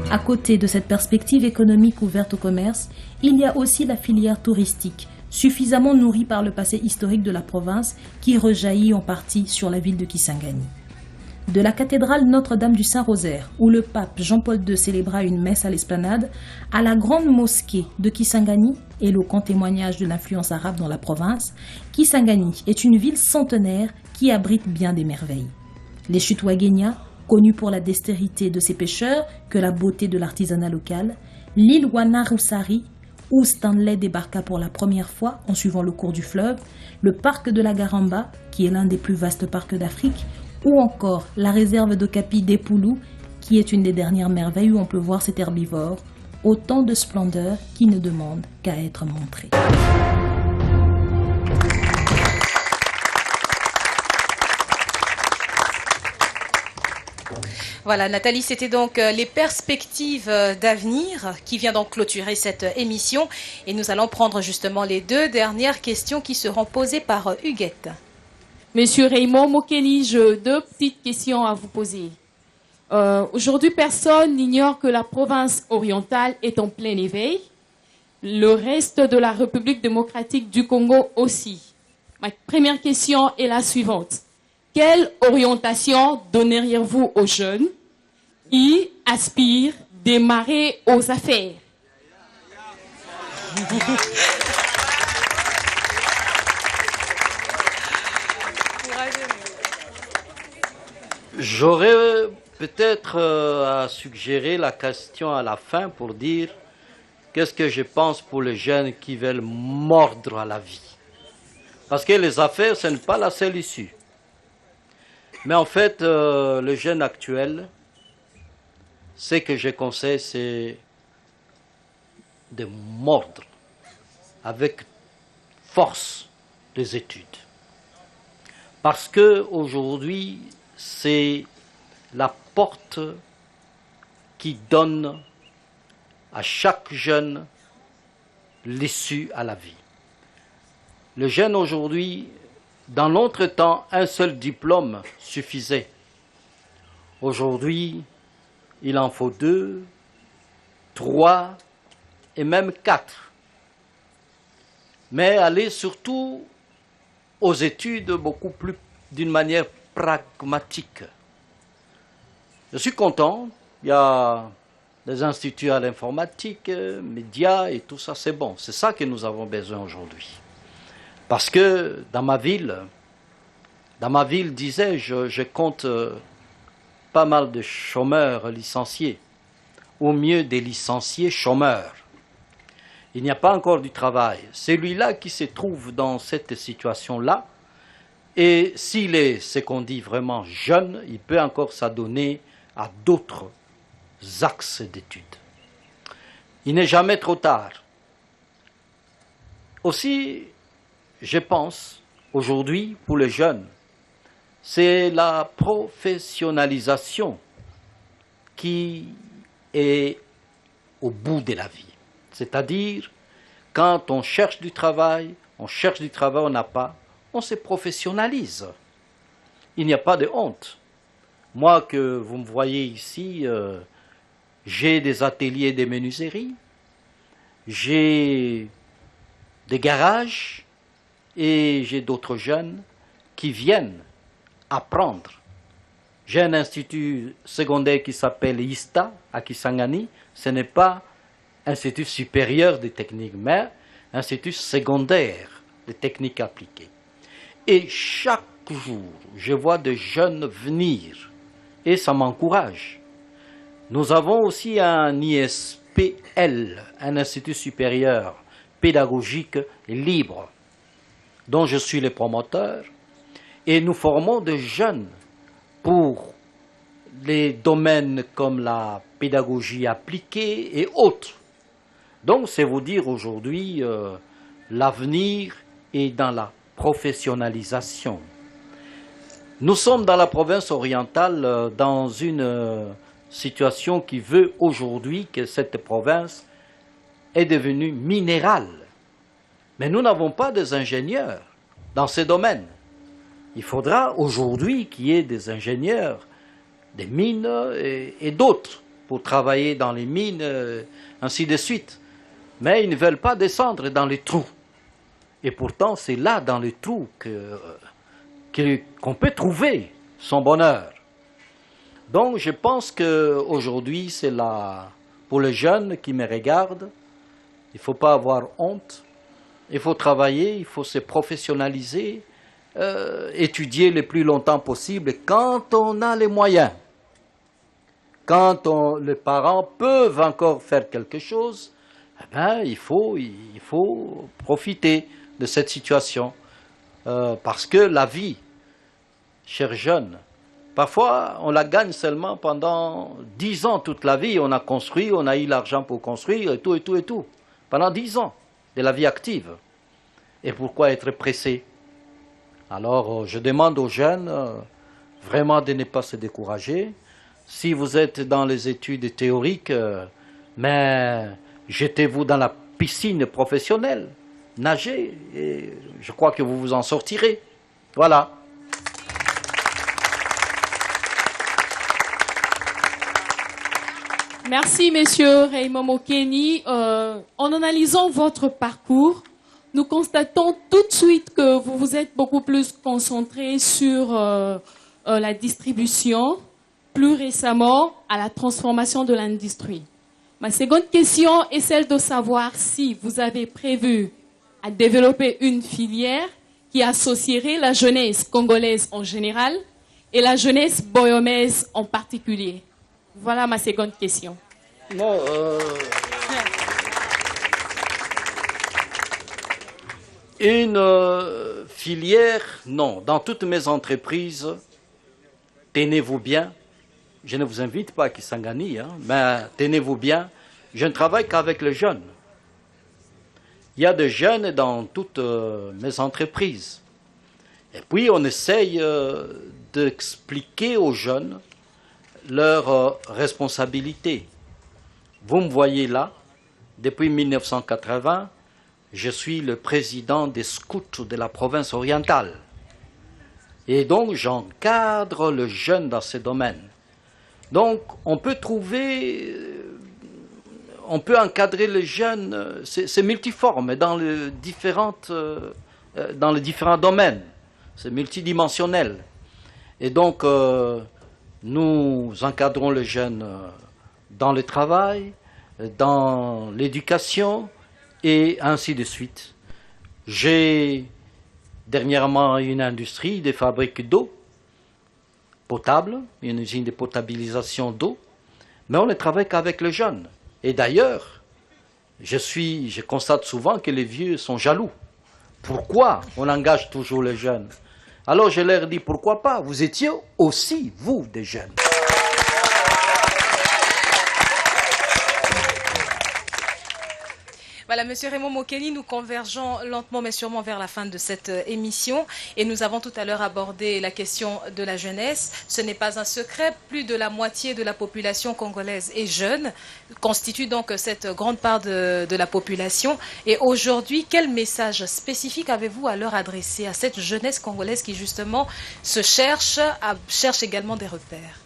[SPEAKER 1] À côté de cette perspective économique ouverte au commerce, il y a aussi la filière touristique, suffisamment nourrie par le passé historique de la province qui rejaillit en partie sur la ville de Kisangani. De la cathédrale Notre-Dame du Saint-Rosaire, où le pape Jean-Paul II célébra une messe à l'esplanade, à la grande mosquée de Kisangani, éloquent témoignage de l'influence arabe dans la province, Kisangani est une ville centenaire qui abrite bien des merveilles. Les chutes Wagenia, connues pour la dextérité de ses pêcheurs que la beauté de l'artisanat local, l'île Wanarusari, où Stanley débarqua pour la première fois en suivant le cours du fleuve, le parc de la Garamba, qui est l'un des plus vastes parcs d'Afrique, ou encore la réserve d'Okapi d'Epoulou, qui est une des dernières merveilles où on peut voir cet herbivore, autant de splendeur qui ne demande qu'à être montré.
[SPEAKER 4] Voilà, Nathalie, c'était donc les perspectives d'avenir qui vient donc clôturer cette émission. Et nous allons prendre justement les deux dernières questions qui seront posées par Huguette.
[SPEAKER 11] Monsieur Raymond Mokeni, j'ai deux petites questions à vous poser. Aujourd'hui, personne n'ignore que la province orientale est en plein éveil. Le reste de la République démocratique du Congo aussi. Ma première question est la suivante. Quelle orientation donneriez-vous aux jeunes qui aspirent à démarrer aux affaires?
[SPEAKER 3] J'aurais peut-être à suggérer la question à la fin pour dire qu'est-ce que je pense pour les jeunes qui veulent mordre à la vie. Parce que les affaires, ce n'est pas la seule issue. Mais en fait, le jeune actuel, ce que je conseille, c'est de mordre avec force les études. Parce qu'aujourd'hui, c'est la porte qui donne à chaque jeune l'issue à la vie. Le jeune aujourd'hui, dans notre temps, un seul diplôme suffisait. Aujourd'hui, il en faut 2, 3 et même 4. Mais aller surtout aux études beaucoup plus d'une manière pragmatique. Je suis content, il y a des instituts à l'informatique, médias et tout ça, c'est bon. C'est ça que nous avons besoin aujourd'hui. Parce que dans ma ville, disais-je, je compte pas mal de chômeurs licenciés, ou mieux des licenciés chômeurs. Il n'y a pas encore du travail. Celui-là qui se trouve dans cette situation-là, et s'il est, ce qu'on dit, vraiment jeune, il peut encore s'adonner à d'autres axes d'études. Il n'est jamais trop tard. Aussi, je pense, aujourd'hui, pour les jeunes, c'est la professionnalisation qui est au bout de la vie. C'est-à-dire, quand on cherche du travail, on n'a pas, on se professionnalise. Il n'y a pas de honte. Moi, que vous me voyez ici, j'ai des ateliers de menuiserie, J'ai des garages et j'ai d'autres jeunes qui viennent apprendre. J'ai un institut secondaire qui s'appelle ISTA à Kisangani. Ce n'est pas institut supérieur de techniques, mais institut secondaire de techniques appliquées. Et chaque jour, je vois des jeunes venir et ça m'encourage. Nous avons aussi un ISPL, un institut supérieur pédagogique libre, dont je suis le promoteur, et nous formons des jeunes pour les domaines comme la pédagogie appliquée et autres. Donc c'est vous dire aujourd'hui, l'avenir est dans la professionnalisation. Nous sommes dans la province orientale dans une situation qui veut aujourd'hui que cette province est devenue minérale. Mais nous n'avons pas des ingénieurs dans ces domaines. Il faudra aujourd'hui qu'il y ait des ingénieurs des mines et d'autres pour travailler dans les mines, ainsi de suite. Mais ils ne veulent pas descendre dans les trous. Et pourtant, c'est là, dans les trous, qu'on peut trouver son bonheur. Donc, je pense qu'aujourd'hui, c'est là, pour les jeunes qui me regardent, il ne faut pas avoir honte, il faut travailler, il faut se professionnaliser, étudier le plus longtemps possible quand on a les moyens. Quand les parents peuvent encore faire quelque chose, eh ben, il faut profiter de cette situation. Parce que la vie, chers jeunes, parfois on la gagne seulement pendant 10 ans, toute la vie. On a construit, on a eu l'argent pour construire, et tout, et tout, et tout. Pendant 10 ans de la vie active. Et pourquoi être pressé? Alors je demande aux jeunes vraiment de ne pas se décourager. Si vous êtes dans les études théoriques, mais jetez-vous dans la piscine professionnelle, nagez, et je crois que vous vous en sortirez. Voilà.
[SPEAKER 11] Merci, Monsieur Raymond Mokeni. En analysant votre parcours, nous constatons tout de suite que vous vous êtes beaucoup plus concentré sur la distribution, plus récemment à la transformation de l'industrie. Ma seconde question est celle de savoir si vous avez prévu à développer une filière qui associerait la jeunesse congolaise en général et la jeunesse boyomaise en particulier. Voilà ma seconde question.
[SPEAKER 3] Non, une filière, non. Dans toutes mes entreprises, tenez-vous bien. Je ne vous invite pas à Kisangani, mais tenez-vous bien. Je ne travaille qu'avec les jeunes. Il y a des jeunes dans toutes mes entreprises. Et puis on essaye d'expliquer aux jeunes leurs responsabilités. Vous me voyez là, depuis 1980, je suis le président des scouts de la province orientale. Et donc j'encadre le jeune dans ces domaines. Donc on peut encadrer les jeunes, c'est multiforme dans les différents domaines, c'est multidimensionnel. Et donc nous encadrons les jeunes dans le travail, dans l'éducation et ainsi de suite. J'ai dernièrement une industrie de fabrique d'eau potable, une usine de potabilisation d'eau, mais on ne travaille qu'avec les jeunes. Et d'ailleurs, je constate souvent que les vieux sont jaloux. Pourquoi on engage toujours les jeunes? Alors je leur dis, pourquoi pas? Vous étiez aussi, vous, des jeunes.
[SPEAKER 4] Voilà, Monsieur Raymond Mokeni, nous convergeons lentement mais sûrement vers la fin de cette émission et nous avons tout à l'heure abordé la question de la jeunesse. Ce n'est pas un secret, plus de la moitié de la population congolaise est jeune, constitue donc cette grande part de la population. Et aujourd'hui, quel message spécifique avez-vous à leur adresser, à cette jeunesse congolaise qui justement se cherche également des repères?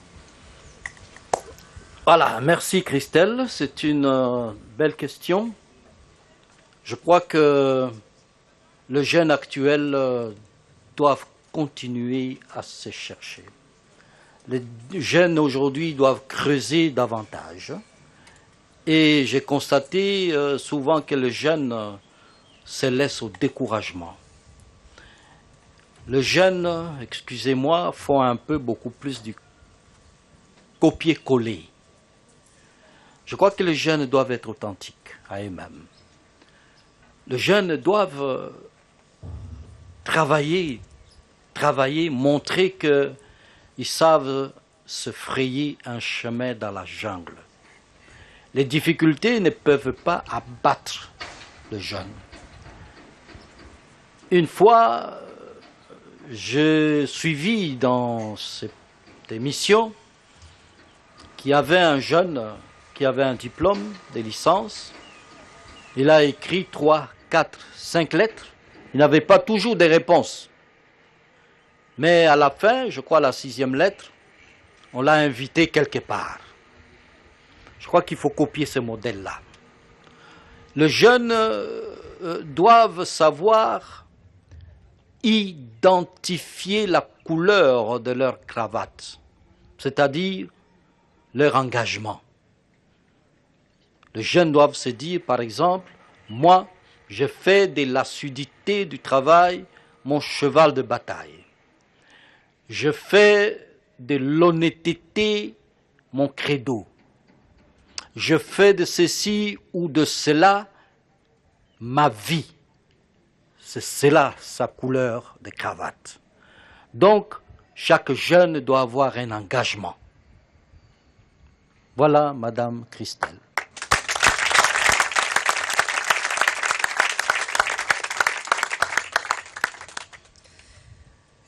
[SPEAKER 3] Voilà, merci Christelle, c'est une belle question. Je crois que le jeune actuel doit continuer à se chercher. Les jeunes aujourd'hui doivent creuser davantage. Et j'ai constaté souvent que les jeunes se laissent au découragement. Les jeunes, excusez-moi, font un peu beaucoup plus du copier-coller. Je crois que les jeunes doivent être authentiques à eux-mêmes. Les jeunes doivent travailler, montrer qu'ils savent se frayer un chemin dans la jungle. Les difficultés ne peuvent pas abattre le jeune. Une fois, j'ai suivi dans cette émission qu'il y avait un jeune qui avait un diplôme de licence. Il a écrit 3, 4, 5 lettres. Il n'avait pas toujours des réponses. Mais à la fin, je crois la 6e lettre, on l'a invité quelque part. Je crois qu'il faut copier ce modèle-là. Les jeunes doivent savoir identifier la couleur de leur cravate, c'est-à-dire leur engagement. Les jeunes doivent se dire, par exemple, moi, je fais de l'assiduité du travail mon cheval de bataille. Je fais de l'honnêteté mon credo. Je fais de ceci ou de cela ma vie. C'est cela sa couleur de cravate. Donc, chaque jeune doit avoir un engagement. Voilà, Madame Christelle.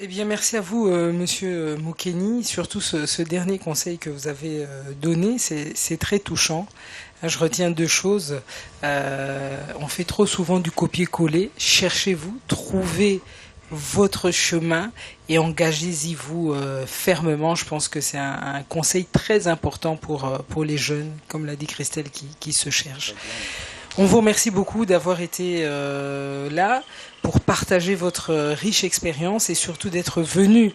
[SPEAKER 2] Eh bien, merci à vous, Monsieur Mokeni. Surtout ce dernier conseil que vous avez donné, c'est très touchant. Je retiens 2 choses. On fait trop souvent du copier-coller. Cherchez-vous, trouvez votre chemin et engagez-y vous fermement. Je pense que c'est un conseil très important pour les jeunes, comme l'a dit Christelle, qui se cherchent. On vous remercie beaucoup d'avoir été là pour partager votre riche expérience et surtout d'être venu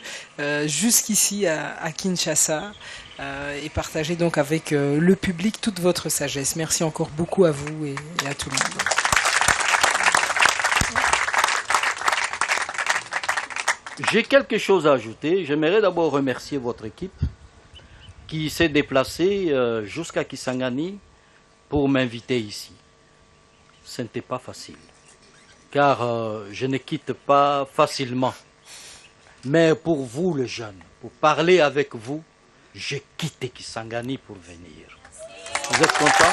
[SPEAKER 2] jusqu'ici à Kinshasa et partager donc avec le public toute votre sagesse. Merci encore beaucoup à vous et à tout le monde.
[SPEAKER 3] J'ai quelque chose à ajouter. J'aimerais d'abord remercier votre équipe qui s'est déplacée jusqu'à Kisangani pour m'inviter ici. Ce n'était pas facile, car je ne quitte pas facilement. Mais pour vous, les jeunes, pour parler avec vous, j'ai quitté Kisangani pour venir. Vous êtes contents?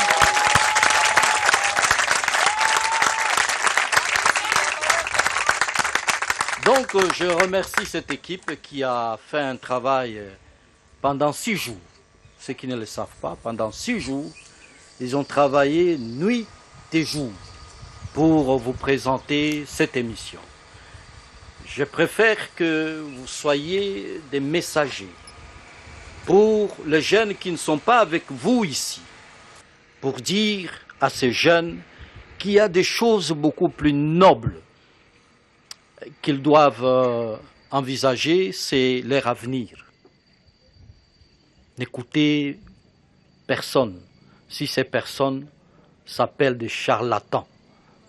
[SPEAKER 3] Donc, je remercie cette équipe qui a fait un travail pendant 6 jours. Ceux qui ne le savent pas, pendant 6 jours, ils ont travaillé nuit et jour pour vous présenter cette émission. Je préfère que vous soyez des messagers pour les jeunes qui ne sont pas avec vous ici, pour dire à ces jeunes qu'il y a des choses beaucoup plus nobles qu'ils doivent envisager, c'est leur avenir. N'écoutez personne. Si ces personnes s'appellent des charlatans,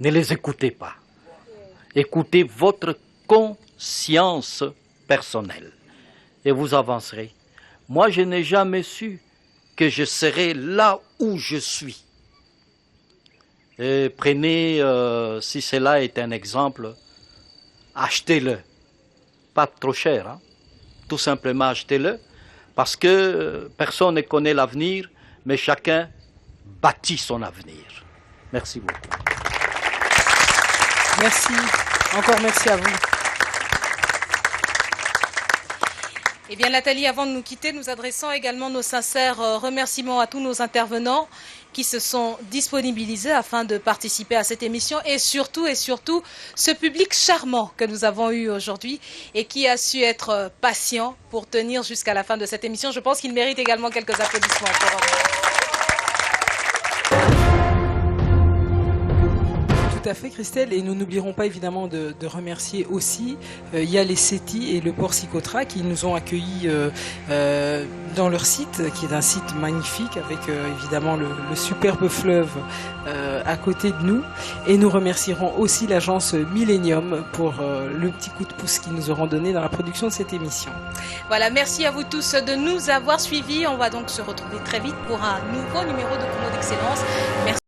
[SPEAKER 3] ne les écoutez pas. Écoutez votre conscience personnelle et vous avancerez. Moi, je n'ai jamais su que je serais là où je suis. Et prenez, si cela est un exemple, achetez-le. Pas trop cher, hein? Tout simplement achetez-le, parce que personne ne connaît l'avenir, mais chacun bâtit son avenir. Merci beaucoup.
[SPEAKER 2] Merci. Encore merci à vous.
[SPEAKER 4] Eh bien, Nathalie, avant de nous quitter, nous adressons également nos sincères remerciements à tous nos intervenants qui se sont disponibilisés afin de participer à cette émission et surtout, ce public charmant que nous avons eu aujourd'hui et qui a su être patient pour tenir jusqu'à la fin de cette émission. Je pense qu'il mérite également quelques applaudissements pour eux.
[SPEAKER 2] à fait, Christelle. Et nous n'oublierons pas évidemment de remercier aussi Yale Seti et le port Sicotra qui nous ont accueillis dans leur site, qui est un site magnifique avec évidemment le superbe fleuve à côté de nous. Et nous remercierons aussi l'agence Millennium pour le petit coup de pouce qu'ils nous auront donné dans la production de cette émission.
[SPEAKER 4] Voilà, merci à vous tous de nous avoir suivis. On va donc se retrouver très vite pour un nouveau numéro de Congo d'Excellence. Merci.